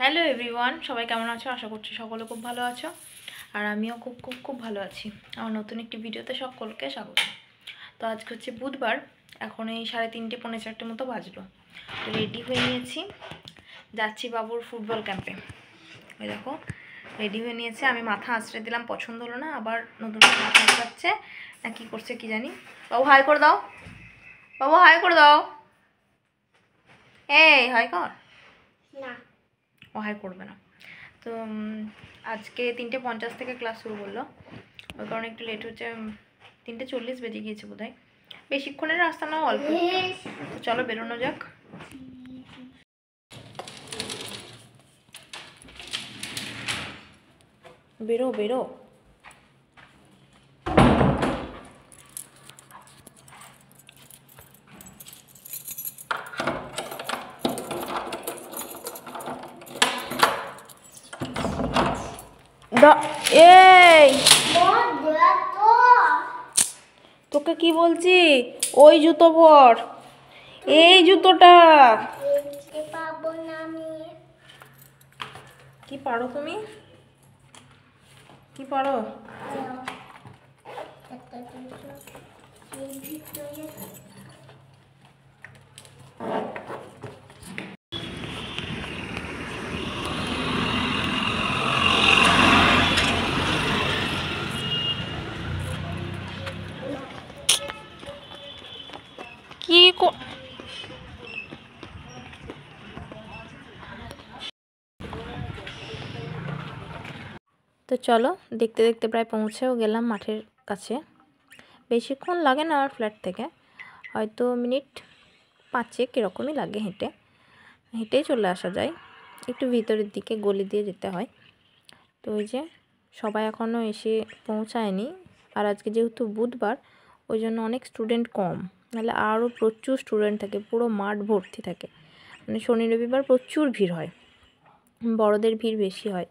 Hello everyone, সবাই কেমন আছো? আশা করছি সকলে খুব ভালো আছো। আর আমিও খুব খুব খুব ভালো আছি। আমার নতুন একটি ভিডিওতে সকলকে স্বাগত। তো আজকে হচ্ছে বুধবার, এখন এই 3:30 পৌনে 4টে মতো বাজলো। তো রেডি হয়ে নিয়েছি, যাচ্ছি বাবুর ফুটবল ক্যাম্পে। ওই দেখো রেডি হয়ে নিয়েছে। আমি মাথা আঁচড়ে দিলাম, পছন্দ হলো না, আবার নতুন মাথা আঁচড়াচ্ছে না কি করছে কি জানি। বাবু হাই করে দাও, বাবু হাই করে দাও, এই হাই কর না, ও হাই করবে না। তো আজকে 3:50 থেকে ক্লাস শুরু করলো, ওই কারণে একটু লেট হচ্ছে। 3:40 বেজে গিয়েছে বোধ হয়। বেশিক্ষণের রাস্তা না, অল্প। তো চলো বেরোনো যাক। বেরো বেরো। এই তোকে কি বলছি, ওই জুতো পর, এই জুতোটা। কি পারো তুমি, কি পারো? কি তো চলো দেখতে দেখতে প্রায় পৌঁছেও গেলাম মাঠের কাছে। বেশিক্ষণ লাগে না, আমার ফ্ল্যাট থেকে হয়তো মিনিট 5 এরকমই লাগে। হেঁটেই চলে আসা যায়। একটু ভিতরের দিকে গলি দিয়ে যেতে হয়। তো ওই যে সবাই এখনও এসে পৌঁছায়নি। আর আজকে যেহেতু বুধবার, ওই জন্য অনেক স্টুডেন্ট কম, নাহলে আরও প্রচুর স্টুডেন্ট থাকে, পুরো মাঠ ভর্তি থাকে। মানে শনি রবিবার প্রচুর ভিড় হয়, বড়দের ভিড় বেশি হয়।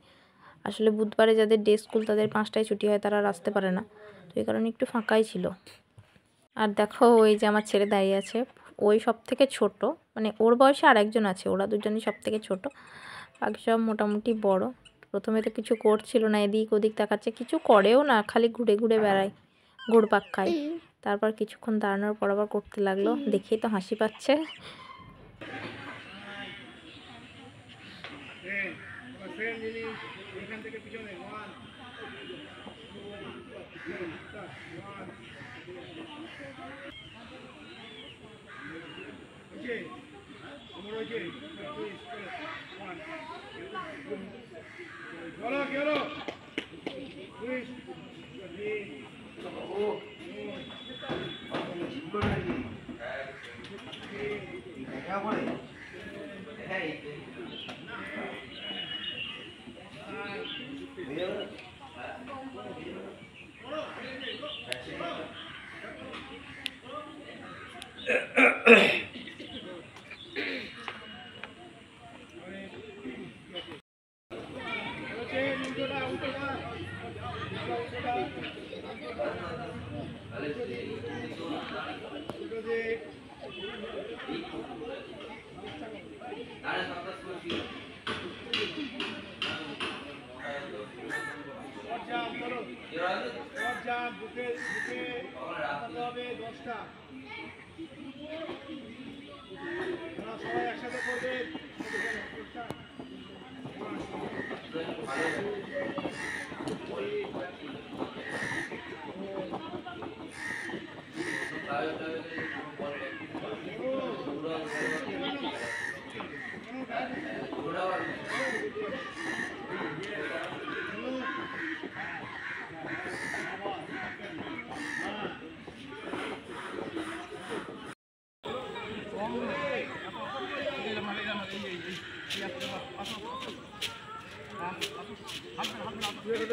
আসলে বুধবারে যাদের ডে স্কুল তাদের 5টায় ছুটি হয়, তারা আর আসতে পারে না। তো এই কারণে একটু ফাঁকাই ছিল। আর দেখো ওই যে আমার ছেলে দাঁড়িয়ে আছে, ওই সব থেকে ছোট, মানে ওর বয়সে আর একজন আছে, ওরা দুজনই সব থেকে ছোট, বাকি সব মোটামুটি বড়। প্রথমে তো কিছু করছিল না, এদিক ওদিক তাকাচ্ছে, কিছু করেও না, খালি ঘুরে ঘুরে বেড়ায়, ঘুরপাক খায়। তারপর কিছুক্ষণ দাঁড়ানোর পর আবার করতে লাগলো, দেখেই তো হাসি পাচ্ছে। সবাই একসাথে করবেন।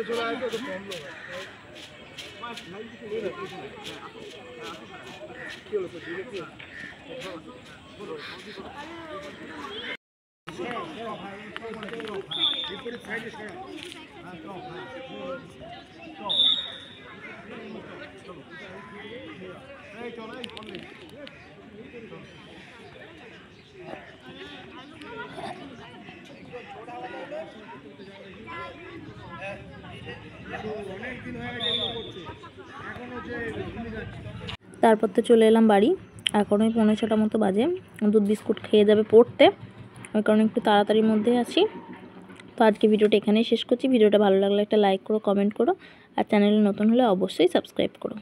চলে আসবে তো কম লোক কি হলো তো বিপরীত সাইডে সরা চলো এই করলে ছোট অনেক দিন হয়ে গেছে এগুলো করছে, এখনো যে ভুলে যাচ্ছে। তারপর তো চলে এলাম বাড়ি, এখন ওই 5:45 মতো বাজে। দুধ বিস্কুট খেয়ে যাবে পড়তে, ওই কারণে একটু তাড়াতাড়ির মধ্যে আছি। তো আজকে ভিডিওটা এখানেই শেষ করছি। ভিডিওটা ভালো লাগলে একটা লাইক করো, কমেন্ট করো, আর চ্যানেলে নতুন হলে অবশ্যই সাবস্ক্রাইব করো।